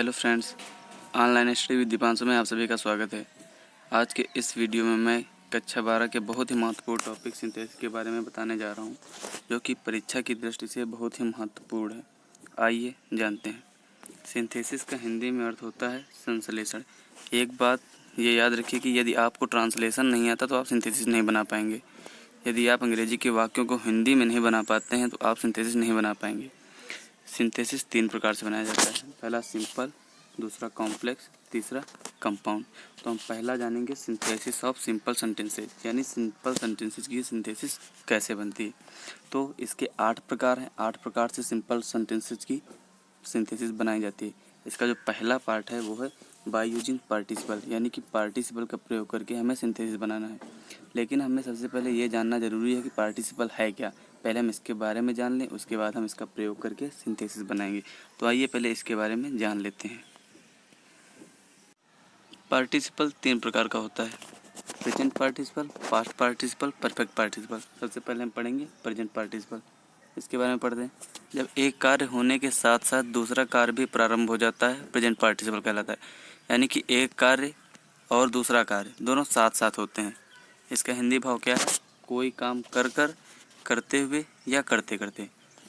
Hello friends, online study with Deepanshu में आप सभी का स्वागत है। आज के इस वीडियो में मैं कक्षा 12 के बहुत ही महत्वपूर्ण टॉपिक सिंथेसिस के बारे में बताने जा रहा हूं, जो कि परीक्षा की दृष्टि से बहुत ही महत्वपूर्ण है। आइए जानते हैं। सिंथेसिस का हिंदी में अर्थ होता है संश्लेषण। एक बात ये याद रखिए कि यदि आपको ट्रांसलेशन नहीं आता तो आप सिंथेसिस नहीं बना पाएंगे। यदि आप अंग्रेजी के वाक्यों को हिंदी में नहीं बना पाते हैं तो आप सिंथेसिस नहीं बना पाएंगे। सिंथेसिस 3 प्रकार से बनाया जाता है। पहला सिंपल, दूसरा कॉम्प्लेक्स, तीसरा कंपाउंड। तो हम पहला जानेंगे सिंथेसिस ऑफ सिंपल सेंटेंसेस, यानी सिंपल सेंटेंसेस की सिंथेसिस कैसे बनती है। तो इसके 8 प्रकार हैं। 8 प्रकार से सिंपल सेंटेंसेस की सिंथेसिस बनाई जाती है। इसका जो पहला पार्ट है वो है बाय यूजिंग पार्टिसिपल, यानी कि पार्टिसिपल का प्रयोग करके हमें सिंथेसिस बनाना है। लेकिन हमें सबसे पहले ये जानना ज़रूरी है कि पार्टिसिपल है क्या। पहले हम इसके बारे में जान लें, उसके बाद हम इसका प्रयोग करके सिंथेसिस बनाएंगे। तो आइए पहले इसके बारे में जान लेते हैं। पार्टिसिपल 3 प्रकार का होता है: present participle, past participle, perfect participle. सबसे पहले हम पढ़ेंगे प्रेजेंट पार्टिसिपल। इसके बारे में पढ़ते हैं। जब एक कार्य होने के साथ साथ दूसरा कार्य भी प्रारंभ हो जाता है, प्रेजेंट पार्टिसिपल कहलाता है। यानी कि एक कार्य और दूसरा कार्य दोनों साथ साथ होते हैं। इसका हिंदी भाव क्या है? कोई काम कर कर, करते हुए या करते करते।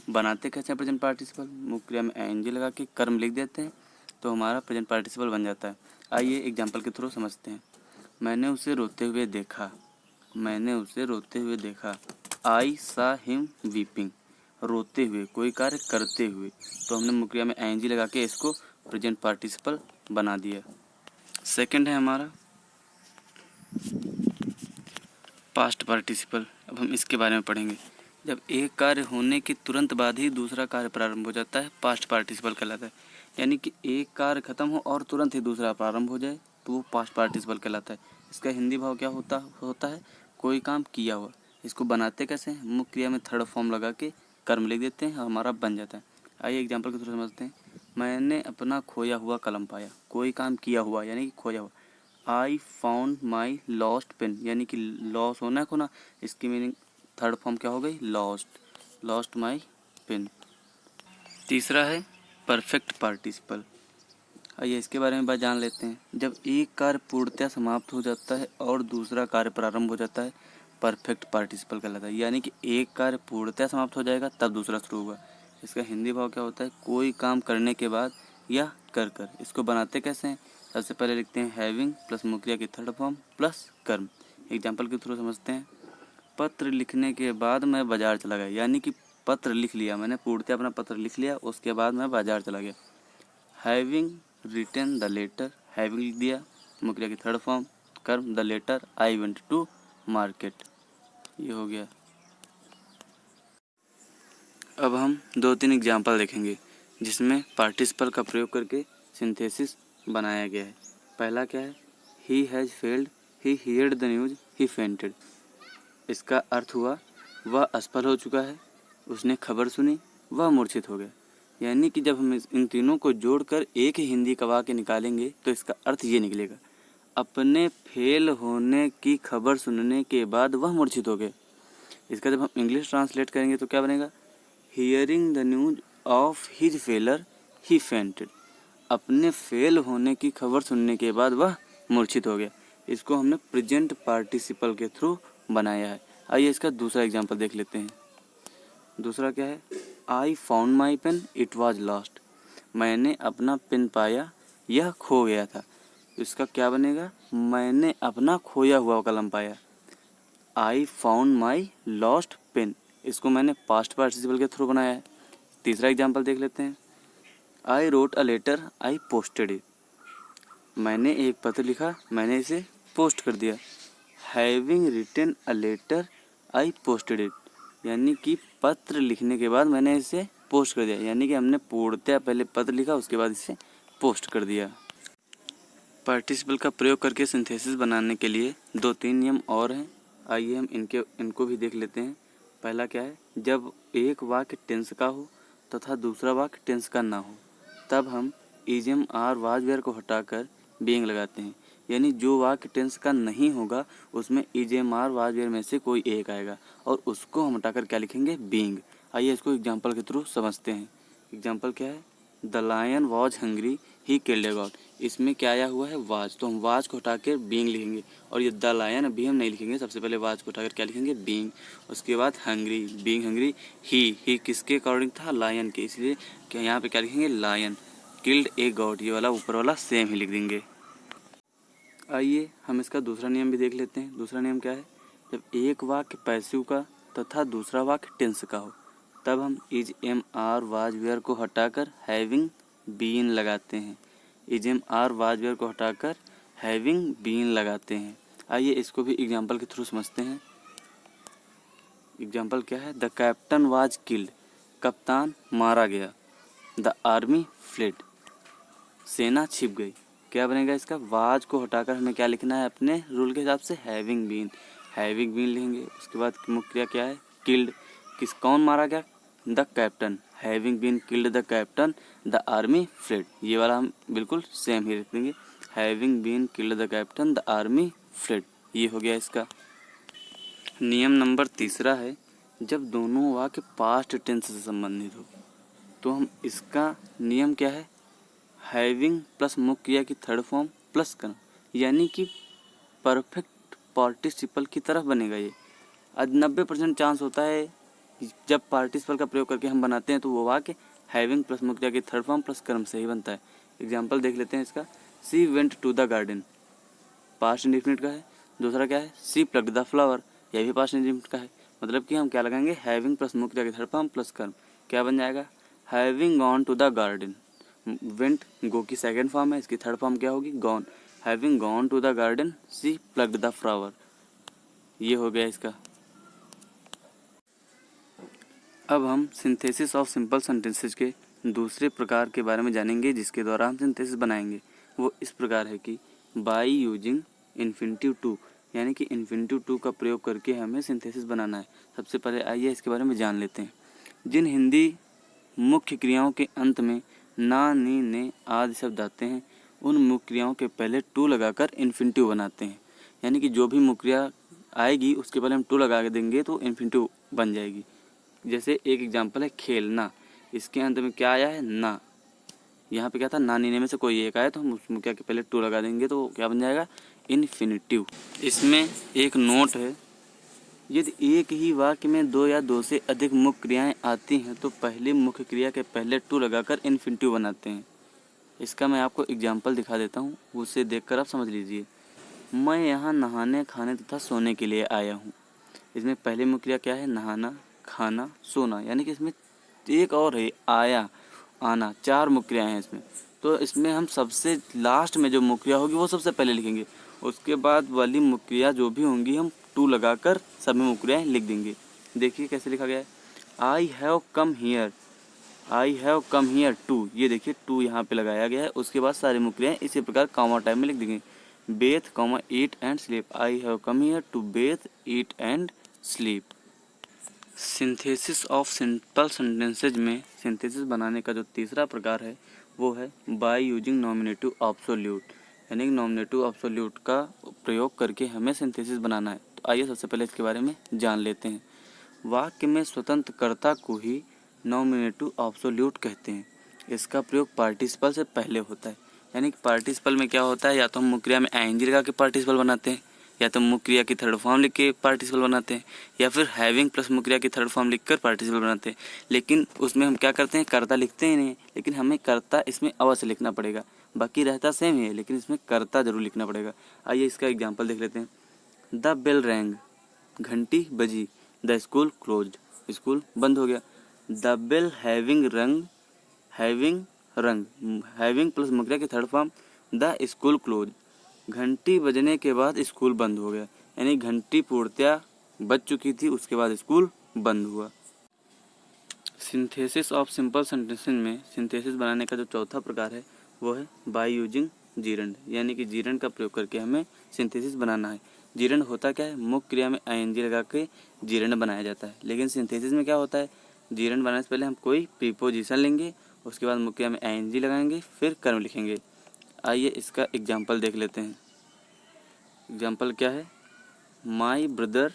बनाते कैसे हैं प्रेजेंट पार्टिसिपल? मुख्य क्रिया में एनजी लगा के कर्म लिख देते हैं तो हमारा प्रेजेंट पार्टिसिपल बन जाता है। आइए एग्जाम्पल के थ्रू समझते हैं। मैंने उसे रोते हुए देखा। मैंने उसे रोते हुए देखा। आई सा हिम वीपिंग। रोते हुए, कोई कार्य करते हुए, तो हमने मुख्य क्रिया में एनजी लगा के इसको प्रेजेंट पार्टिसिपल बना दिया। सेकंड है हमारा पास्ट पार्टिसिपल। अब हम इसके बारे में पढ़ेंगे। जब एक कार्य होने के तुरंत बाद ही दूसरा कार्य प्रारंभ हो जाता है, पास्ट पार्टिसिपल कहलाता है। यानी कि एक कार्य खत्म हो और तुरंत ही दूसरा प्रारंभ हो जाए तो वो पास्ट पार्टिसिपल कहलाता है। इसका हिंदी भाव क्या होता है? कोई काम किया हुआ। इसको बनाते कैसे हैं? मुख्य क्रिया में थर्ड फॉर्म लगा के कर्म लिख देते हैं और हमारा बन जाता है। आइए एग्जाम्पल के थ्रू समझते हैं। मैंने अपना खोया हुआ कलम पाया। कोई काम किया हुआ यानी कि खोया हुआ। I found my lost pen, यानी कि लॉस होना है, खोना। इसकी मीनिंग थर्ड फॉर्म क्या हो गई? Lost my pen. तीसरा है परफेक्ट पार्टिसिपल। आइए इसके बारे में बात जान लेते हैं। जब एक कार्य पूर्णतः समाप्त हो जाता है और दूसरा कार्य प्रारंभ हो जाता है, परफेक्ट पार्टिसिपल कहलाता है। यानी कि एक कार्य पूर्णतः समाप्त हो जाएगा तब दूसरा शुरू होगा। इसका हिंदी भाव क्या होता है? कोई काम करने के बाद या कर कर। इसको बनाते कैसे हैं? सबसे पहले लिखते हैं हैविंग प्लस मुख्य क्रिया की थर्ड फॉर्म प्लस कर्म। एग्जाम्पल के थ्रू समझते हैं। पत्र लिखने के बाद मैं बाजार चला गया। यानी कि पत्र लिख लिया मैंने, पूर्णतः अपना पत्र लिख लिया, उसके बाद मैं बाजार चला गया। Having written the letter, having लिख दिया, मुख्य क्रिया की थर्ड फॉर्म कर्म, the letter, I went to market. ये हो गया। अब हम 2-3 एग्जाम्पल देखेंगे जिसमें पार्टिसिपल का प्रयोग करके सिंथेसिस बनाया गया है। पहला क्या है? He has failed, he heard the news, he fainted. इसका अर्थ हुआ वह असफल हो चुका है, उसने खबर सुनी, वह मूर्छित हो गया। यानी कि जब हम इन तीनों को जोड़कर एक ही हिंदी का वाक्य निकालेंगे तो इसका अर्थ ये निकलेगा: अपने फेल होने की खबर सुनने के बाद वह मूर्छित हो गए। इसका जब हम इंग्लिश ट्रांसलेट करेंगे तो क्या बनेगा? Hearing the news of his failure he fainted. अपने फेल होने की खबर सुनने के बाद वह मूर्छित हो गया। इसको हमने प्रेजेंट पार्टिसिपल के थ्रू बनाया है। आइए इसका दूसरा एग्जाम्पल देख लेते हैं। दूसरा क्या है? I found my pen, it was lost. मैंने अपना पेन पाया, यह खो गया था। इसका क्या बनेगा? मैंने अपना खोया हुआ कलम पाया। I found my lost pen. इसको मैंने पास्ट पार्टिसिपल के थ्रू बनाया है। तीसरा एग्जाम्पल देख लेते हैं। I wrote a letter, I posted it. मैंने एक पत्र लिखा, मैंने इसे पोस्ट कर दिया। Having written a letter, I posted it. यानी कि पत्र लिखने के बाद मैंने इसे पोस्ट कर दिया। यानी कि हमने पूर्णतः पहले पत्र लिखा, उसके बाद इसे पोस्ट कर दिया। पार्टिसिपल का प्रयोग करके सिंथेसिस बनाने के लिए 2-3 नियम और हैं। आइए हम इनको भी देख लेते हैं। पहला क्या है? जब एक वाक्य टेंस का हो तथा दूसरा वाक्य टेंस का ना हो तब हम इजम आर वाज वेयर को हटाकर बीइंग लगाते हैं। यानी जो वाक्य टेंस का नहीं होगा उसमें इजम आर वाज वेयर में से कोई एक आएगा और उसको हम हटाकर क्या लिखेंगे? बीइंग। आइए इसको एग्जाम्पल के थ्रू समझते हैं। एग्जाम्पल क्या है? The lion was hungry, he killed a god. इसमें क्या आया हुआ है, वाज, तो हम वाज को हटा कर बीइंग लिखेंगे। और ये द लायन अभी हम नहीं लिखेंगे, सबसे पहले वाज को हटाकर क्या लिखेंगे, बीइंग। उसके बाद हंग्री, बीइंग हंग्री। ही किसके अकॉर्डिंग था, लायन के, इसलिए क्या यहाँ पे क्या लिखेंगे, लायन। किल्ड ए गॉड, ये वाला ऊपर वाला सेम ही लिख देंगे। आइए हम इसका दूसरा नियम भी देख लेते हैं। दूसरा नियम क्या है, जब एक वाक्य पैसिव का तथा दूसरा वाक्य टेंस का हो तब हम is, am, are, was, were को हटाकर हैविंग बीन लगाते हैं। Is, am, are, was, were को हटाकर हैविंग बीन लगाते हैं। आइए इसको भी एग्जाम्पल के थ्रू समझते हैं। एग्जाम्पल क्या है, द कैप्टन वाज किल्ड, कप्तान मारा गया। द आर्मी फ्लेड, सेना छिप गई। क्या बनेगा इसका, वाज को हटाकर हमें क्या लिखना है अपने रूल के हिसाब से, हैविंग बीन। हैविंग बीन लिखेंगे। उसके बाद मुख्य क्रिया क्या है, किल्ड, कौन मारा गया, the captain. Having been killed the captain, the army fled, ये वाला हम बिल्कुल सेम ही रख देंगे। Having been killed the captain, the army fled, ये हो गया इसका। नियम नंबर तीसरा है, जब दोनों वाक्य पास्ट टेंस से संबंधित हो तो हम इसका नियम क्या है, हैविंग प्लस मुख्य क्रिया की थर्ड फॉर्म प्लस कर्म, यानी कि परफेक्ट पार्टिसिपल की तरफ बनेगा ये। आज 90% चांस होता है जब पार्टिसिपल का प्रयोग करके हम बनाते हैं तो वो वाक्य हैविंग प्लस मुख्य क्रिया की थर्ड फॉर्म प्लस कर्म से ही बनता है। एग्जाम्पल देख लेते हैं इसका, she went to the garden, past indefinite का है। दूसरा क्या है, सी प्लग्ड द फ्लावर, यह भी पास्ट इंडेफिनिट का है। मतलब कि हम क्या लगाएंगे, हैविंग प्लस मुख्य क्रिया की थर्ड फॉर्म प्लस कर्म, क्या बन जाएगा, having gone to the garden. Went go की सेकंड फॉर्म है, इसकी थर्ड फॉर्म क्या होगी, gone. Having gone to the garden, she plugged the flower, ये हो गया इसका। अब हम सिंथेसिस ऑफ सिंपल सेंटेंसेज के दूसरे प्रकार के बारे में जानेंगे जिसके द्वारा हम सिंथेसिस बनाएंगे। वो इस प्रकार है कि बाय यूजिंग इन्फिनिटिव टू, यानी कि इन्फिनिटिव टू का प्रयोग करके हमें सिंथेसिस बनाना है। सबसे पहले आइए इसके बारे में जान लेते हैं। जिन हिंदी मुख्य क्रियाओं के अंत में ना, नी, ने आदि शब्द आते हैं उन मुख्य क्रियाओं के पहले टू लगाकर इन्फिनिटिव बनाते हैं। यानी कि जो भी मुख्य क्रिया आएगी उसके पहले हम टू लगा देंगे तो इन्फिनिटिव बन जाएगी। जैसे एक एग्जांपल है खेलना, इसके अंत में क्या आया है, ना। यहाँ पे क्या था, ना, नीने में से कोई एक आया तो हम उस मुख्य क्रिया के पहले टू लगा देंगे तो क्या बन जाएगा, इन्फिनिटिव। इसमें एक नोट है, यदि एक ही वाक्य में दो या दो से अधिक मुख्य क्रियाएं आती हैं तो पहली मुख्य क्रिया के पहले टू लगाकर इन्फिनिटिव बनाते हैं। इसका मैं आपको एग्जाम्पल दिखा देता हूँ, उसे देखकर आप समझ लीजिए। मैं यहाँ नहाने, खाने तथा सोने के लिए आया हूँ। इसमें पहली मुख्य क्रिया क्या है, नहाना, खाना, सोना, यानी कि इसमें एक और है, आया, आना, चार मुख्य क्रियाएं हैं इसमें। तो इसमें हम सबसे लास्ट में जो मुख्य क्रिया होगी वो सबसे पहले लिखेंगे, उसके बाद वाली मुख्य क्रिया जो भी होंगी हम टू लगाकर सभी मुख्य क्रियाएं लिख देंगे। देखिए कैसे लिखा गया है, I have come here, I have come here to, ये देखिए टू यहाँ पे लगाया गया है। उसके बाद सारी मुख्य क्रियाएं इसी प्रकार कॉमा टाइप में लिख देंगे, bathe, comma, eat and sleep, I have come here to bathe, eat and sleep. Synthesis of simple sentences में सिंथेसिस बनाने का जो तीसरा प्रकार है वो है बाय यूजिंग नॉमिनेटिव एब्सोल्यूट, यानी कि नॉमिनेटिव एब्सोल्यूट का प्रयोग करके हमें सिंथेसिस बनाना है। तो आइए सबसे पहले इसके बारे में जान लेते हैं। वाक्य में स्वतंत्र कर्ता को ही नॉमिनेटिव एब्सोल्यूट कहते हैं। इसका प्रयोग पार्टिसिपल से पहले होता है, यानी कि पार्टिसिपल में क्या होता है, या तो हम मुख्य क्रिया में आईएनजी लगा के पार्टिसिपल बनाते हैं, या तो मुख्य क्रिया की थर्ड फॉर्म लिख के पार्टिसिपल बनाते हैं, या फिर हैविंग प्लस मुख्य क्रिया की थर्ड फॉर्म लिखकर पार्टिसिपल बनाते हैं। लेकिन उसमें हम क्या करते हैं, कर्ता लिखते ही नहीं, लेकिन हमें कर्ता इसमें अवश्य लिखना पड़ेगा। बाकी रहता सेम ही है लेकिन इसमें कर्ता जरूर लिखना पड़ेगा। आइए इसका एग्जाम्पल देख लेते हैं। द बेल रैंग, घंटी बजी। द स्कूल क्लोज्ड, स्कूल बंद हो गया। द बेल हैविंग रंग, हैविंग रंग, हैविंग प्लस मुख्य क्रिया की third form the school close, घंटी बजने के बाद स्कूल बंद हो गया, यानी घंटी पूर्णतया बज चुकी थी उसके बाद स्कूल बंद हुआ। सिंथेसिस ऑफ सिंपल सेंटेंसेस में सिंथेसिस बनाने का जो चौथा प्रकार है वो है बाय यूजिंग जीरंड, यानी कि जीरंड का प्रयोग करके हमें सिंथेसिस बनाना है। जीरंड होता क्या है, मुख्य क्रिया में आईएनजी लगा के जीरंड बनाया जाता है। लेकिन सिंथेसिस में क्या होता है, जीरंड बनाने से पहले हम कोई प्रीपोजिशन लेंगे, उसके बाद मुख्य क्रिया में आईएनजी लगाएंगे, फिर कर्म लिखेंगे। आइए इसका एग्जाम्पल देख लेते हैं। एग्जाम्पल क्या है, my brother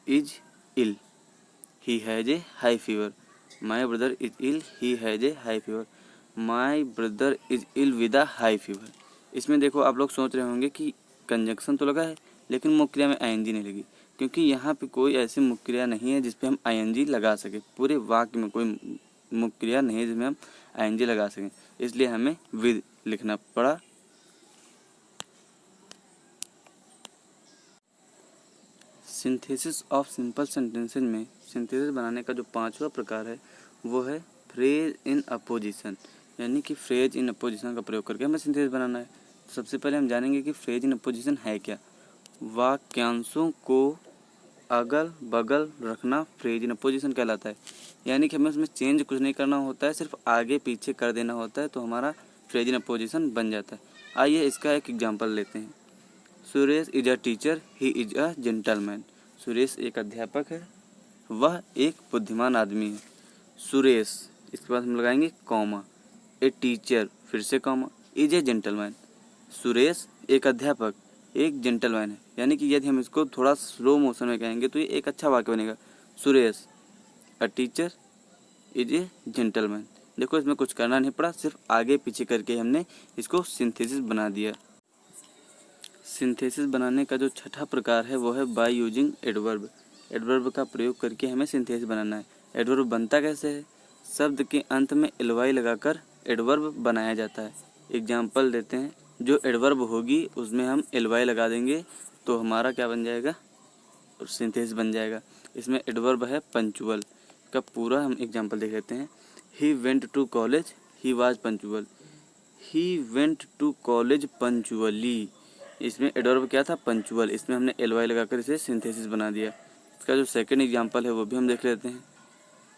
is ill, he has a high fever. My brother is ill, he has a high fever. My brother is ill with a high fever. इसमें देखो आप लोग सोच रहे होंगे कि कंजंक्शन तो लगा है लेकिन मुख्य क्रिया में आईएनजी नहीं लगी, क्योंकि यहाँ पे कोई ऐसी मुख्य क्रिया नहीं है जिसपे हम आईएनजी लगा सके। पूरे वाक्य में कोई मुख्य क्रिया नहीं है जिसमें हम आईएनजी लगा सकें, इसलिए हमें विद लिखना पड़ा। सिंथेसिस ऑफ सिंपल सेंटेंसेज में सिंथेसिस बनाने का जो 5वां प्रकार है वो है फ्रेज इन अपोजिशन, यानी कि फ्रेज इन अपोजिशन का प्रयोग करके हमें सिंथेसिस बनाना है। सबसे पहले हम जानेंगे कि फ्रेज इन अपोजिशन है क्या। वाक्यांशों को अगल बगल रखना फ्रेज इन अपोजिशन कहलाता है, यानी कि हमें उसमें चेंज कुछ नहीं करना होता है, सिर्फ आगे पीछे कर देना होता है तो हमारा फ्रेज इन अपोजिशन बन जाता है। आइए इसका एक एग्जाम्पल लेते हैं। Suresh is a teacher, he is a gentleman. Suresh एक अध्यापक है, वह एक बुद्धिमान आदमी है। सुरेश, इसके बाद हम लगाएंगे कॉमा, ए टीचर, फिर से comma, is a gentleman. Suresh एक अध्यापक एक जेंटलमैन है, यानी कि यदि हम इसको थोड़ा स्लो मोशन में कहेंगे तो ये एक अच्छा वाक्य बनेगा। Suresh a teacher is a gentleman. देखो इसमें कुछ करना नहीं पड़ा, सिर्फ आगे पीछे करके हमने इसको सिंथेसिस बना दिया। सिंथेसिस बनाने का जो छठा प्रकार है वो है बाय यूजिंग एडवर्ब। एडवर्ब का प्रयोग करके हमें सिंथेसिस बनाना है। एडवर्ब बनता कैसे है? शब्द के अंत में एलवाई लगाकर एडवर्ब बनाया जाता है। एग्जाम्पल देते हैं, जो एडवर्ब होगी उसमें हम एलवाई लगा देंगे तो हमारा क्या बन जाएगा? सिंथेसिस बन जाएगा। इसमें एडवर्ब है पंचुअल का पूरा हम एग्जाम्पल देख लेते हैं। He went to college, he was punctual. He went to college punctually, इसमें एडवर्ब क्या था? पंचुअल। इसमें हमने एलवाई लगाकर इसे सिंथेसिस बना दिया। इसका जो सेकंड एग्जांपल है वो भी हम देख लेते हैं।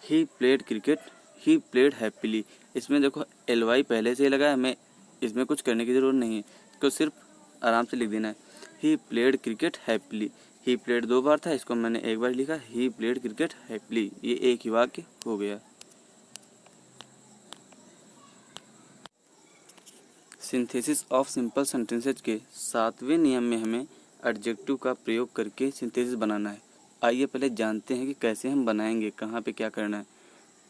He played cricket, he played happily. इसमें देखो एलवाई पहले से ही लगा है, हमें इसमें कुछ करने की ज़रूरत नहीं है, इसको सिर्फ आराम से लिख देना है। He played cricket happily. He played 2 बार था, इसको मैंने एक बार लिखा, ही प्लेड क्रिकेट हैप्पीली। ये एक ही वाक्य हो गया। सिंथेसिस ऑफ सिंपल सेंटेंसेज के 7वें नियम में हमें एडजेक्टिव का प्रयोग करके सिंथेसिस बनाना है। आइए पहले जानते हैं कि कैसे हम बनाएंगे, कहाँ पे क्या करना है।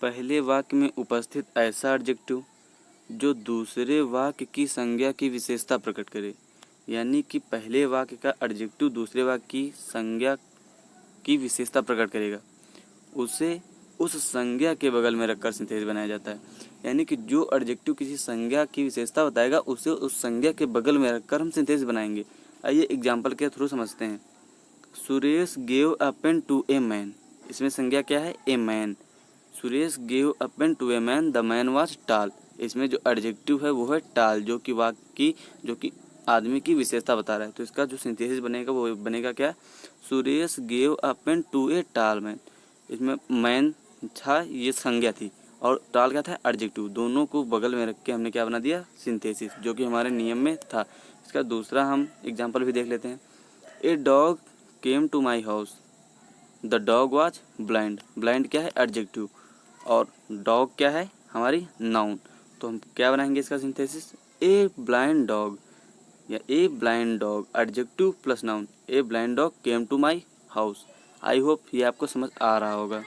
पहले वाक्य में उपस्थित ऐसा एडजेक्टिव जो दूसरे वाक्य की संज्ञा की विशेषता प्रकट करे, यानी कि पहले वाक्य का एडजेक्टिव दूसरे वाक्य की संज्ञा की विशेषता प्रकट करेगा, उसे उस संज्ञा के बगल में रखकर सिंथेसिस बनाया जाता है। यानी कि जो एडजेक्टिव किसी संज्ञा की विशेषता बताएगा उसे उस संज्ञा के बगल में रखकर हम सिंथेसिस बनाएंगे। आइए एग्जाम्पल के थ्रू समझते हैं। Suresh gave a pen to a man. इसमें संज्ञा क्या है? A man. Suresh gave a pen to a man, the man was tall. इसमें जो एडजेक्टिव है वो है टाल, जो कि वाक्य की, जो कि आदमी की विशेषता बता रहा है। तो इसका जो सिंथेसिस बनेगा वो बनेगा क्या? Suresh gave a pen to a tall man. इसमें मैन था, ये संज्ञा थी, और टाल क्या था? एडजेक्टिव। दोनों को बगल में रख के हमने क्या बना दिया? सिंथेसिस, जो कि हमारे नियम में था। इसका दूसरा हम एग्जाम्पल भी देख लेते हैं। A dog came to my house, the dog was blind. Blind क्या है? एडजेक्टिव, और डॉग क्या है? हमारी नाउन। तो हम क्या बनाएंगे इसका सिंथेसिस? ए ब्लाइंड डॉग, या a blind dog adjective plus noun, a blind dog came to my house. I hope ये आपको समझ आ रहा होगा।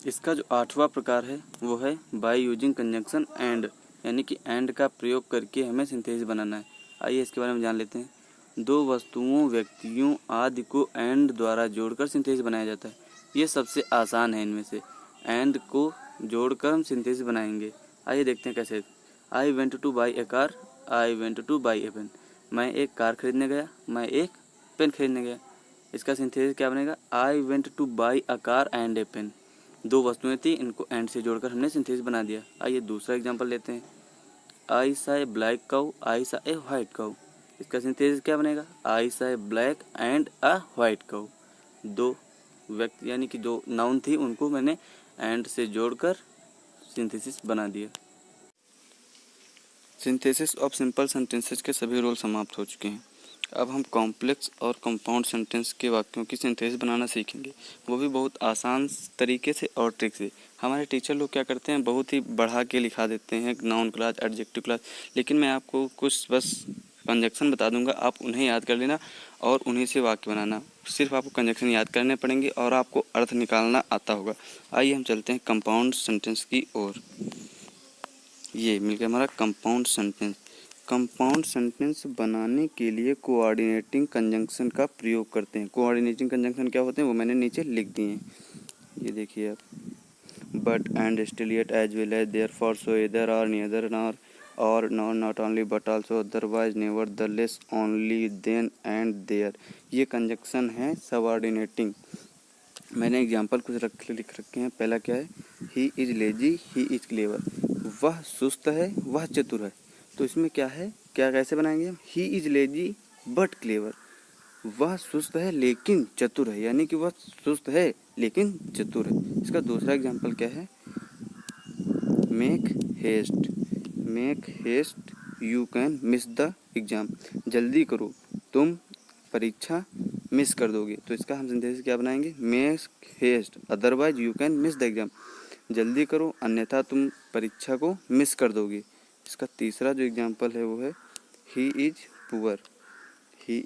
इसका जो 8वां प्रकार है वो है बाय यूजिंग कंजंक्शन एंड, यानी कि एंड का प्रयोग करके हमें सिंथेसिस बनाना है। आइए इसके बारे में जान लेते हैं। दो वस्तुओं, व्यक्तियों आदि को एंड द्वारा जोड़कर सिंथेसिस बनाया जाता है। ये सबसे आसान है इनमें से। एंड को जोड़कर हम सिंथेसिस बनाएंगे। आइए देखते हैं कैसे। I went to buy a car, I went to buy a pen. मैं एक कार खरीदने गया, मैं एक पेन खरीदने गया। इसका सिंथेसिस क्या बनेगा? I went to buy a car and a pen. दो वस्तुएं थी, इनको एंड से जोड़कर हमने सिंथेसिस बना दिया। आइए दूसरा एग्जांपल लेते हैं। आई saw a black cow, I saw a white cow. इसका सिंथेसिस क्या बनेगा? I saw a black and a white cow. दो व्यक्ति यानी कि जो नाउन थी उनको मैंने एंड से जोड़कर सिंथेसिस बना दिया। सिंथेसिस ऑफ सिंपल सेंटेंसेस के सभी रूल समाप्त हो चुके हैं। अब हम कॉम्प्लेक्स और कंपाउंड सेंटेंस के वाक्यों की सिंथेसिस बनाना सीखेंगे, वो भी बहुत आसान तरीके से और ट्रिक से। हमारे टीचर लोग क्या करते हैं, बहुत ही बढ़ा के लिखा देते हैं नाउन क्लास, एडजेक्टिव क्लास, लेकिन मैं आपको कुछ बस कंजक्शन बता दूंगा, आप उन्हें याद कर लेना और उन्हीं से वाक्य बनाना। सिर्फ आपको कंजक्शन याद करने पड़ेंगे और आपको अर्थ निकालना आता होगा। आइए हम चलते हैं कंपाउंड सेंटेंस की ओर। ये मिल गया हमारा कंपाउंड सेंटेंस। कंपाउंड सेंटेंस बनाने के लिए कोऑर्डिनेटिंग कंजंक्शन का प्रयोग करते हैं। कोऑर्डिनेटिंग कंजंक्शन क्या होते हैं वो मैंने नीचे लिख दिए हैं, ये देखिए आप। But and still yet as well as therefore so इधर और नीदर नॉर और nor not only but also otherwise nevertheless only then and there, ये कंजंक्शन है सबऑर्डिनेटिंग। मैंने एग्जाम्पल कुछ लिख रखे हैं। पहला क्या है, he is lazy he is clever, वह सुस्त है वह चतुर है। तो इसमें क्या है, क्या कैसे बनाएंगे हम, ही इज लेजी बट क्लेवर, वह सुस्त है लेकिन चतुर है, यानी कि वह सुस्त है लेकिन चतुर है। इसका दूसरा एग्जाम्पल क्या है, make haste you can miss the exam, जल्दी करो तुम परीक्षा मिस कर दोगे। तो इसका हम सेंटेंस क्या बनाएंगे, make haste otherwise you can miss the exam, जल्दी करो अन्यथा तुम परीक्षा को मिस कर दोगे। इसका तीसरा जो एग्जाम्पल है वो है he is poor, he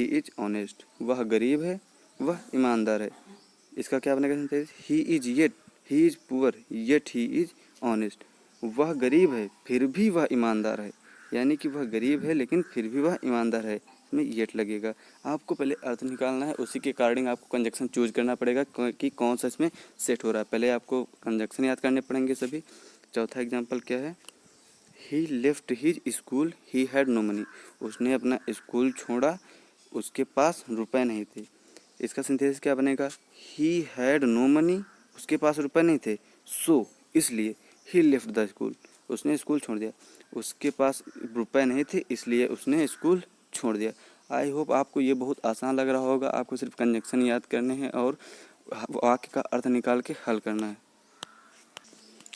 is honest, वह गरीब है वह ईमानदार है। इसका क्या बनेगा sentence, he is poor yet he is honest, वह गरीब है फिर भी वह ईमानदार है, यानी कि वह गरीब है लेकिन फिर भी वह ईमानदार है। इसमें येट लगेगा। आपको पहले अर्थ निकालना है, उसी के अकॉर्डिंग आपको कंजक्शन चूज करना पड़ेगा कि कौन सा इसमें सेट हो रहा है। पहले आपको कंजक्शन याद करने पड़ेंगे सभी। चौथा एग्जाम्पल क्या है, he left his school he had no money, उसने अपना स्कूल छोड़ा उसके पास रुपए नहीं थे। इसका सिंथेसिस क्या बनेगा, ही हैड नो मनी, उसके पास रुपए नहीं थे, सो इसलिए ही लेफ्ट द स्कूल, उसने स्कूल छोड़ दिया। उसके पास रुपए नहीं थे इसलिए उसने स्कूल छोड़ दिया। आई होप आपको ये बहुत आसान लग रहा होगा। आपको सिर्फ कंजक्शन याद करने हैं और वाक्य का अर्थ निकाल के हल करना है।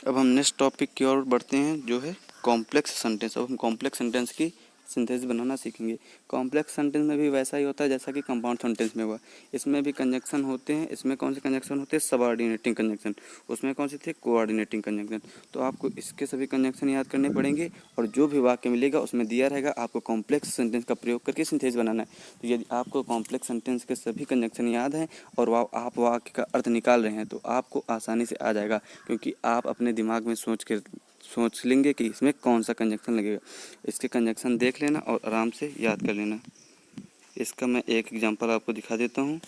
अब हम नेक्स्ट टॉपिक की ओर बढ़ते हैं जो है कॉम्प्लेक्स सेंटेंस। अब हम कॉम्प्लेक्स सेंटेंस की सिंथेसिस बनाना सीखेंगे। कॉम्प्लेक्स सेंटेंस में भी वैसा ही होता है जैसा कि कंपाउंड सेंटेंस में हुआ। इसमें भी कंजक्शन होते हैं। इसमें कौन से कंजक्शन होते हैं, सबऑर्डिनेटिंग कंजक्शन। उसमें कौन से थे, कोऑर्डिनेटिंग कंजक्शन। तो आपको इसके सभी कंजक्शन याद करने पड़ेंगे और जो भी वाक्य मिलेगा उसमें दिया रहेगा, आपको कॉम्प्लेक्स सेंटेंस का प्रयोग करके सिंथेसिस बनाना है। तो यदि आपको कॉम्प्लेक्स सेंटेंस के सभी कंजक्शन याद हैं और आप वाक्य का अर्थ निकाल रहे हैं तो आपको आसानी से आ जाएगा, क्योंकि आप अपने दिमाग में सोच लेंगे कि इसमें कौन सा कंजक्शन लगेगा। इसके कंजक्शन देख लेना और आराम से याद कर लेना। इसका मैं एक एग्जांपल आपको दिखा देता हूँ।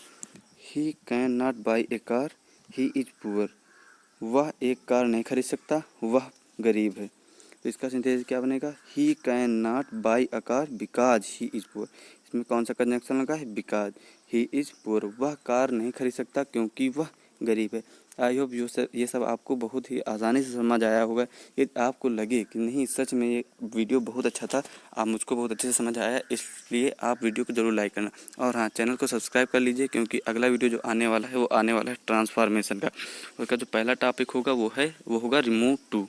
He can not by a car he is poor, वह एक कार नहीं खरीद सकता वह गरीब है। तो इसका सिंथेसिस क्या बनेगा, he can not by a car because he is poor. इसमें कौन सा कंजक्शन लगा है, बिकॉज ही इज पुअर, वह कार नहीं खरीद सकता क्योंकि वह गरीब है। आई होप ये सब आपको बहुत ही आसानी से समझ आया होगा। यदि आपको लगे कि नहीं सच में ये वीडियो बहुत अच्छा था, आप मुझको बहुत अच्छे से समझ आया, इसलिए आप वीडियो को ज़रूर लाइक करना और हाँ, चैनल को सब्सक्राइब कर लीजिए, क्योंकि अगला वीडियो जो आने वाला है वो आने वाला है ट्रांसफॉर्मेशन का। उसका जो पहला टॉपिक होगा वो होगा रिमूव टू।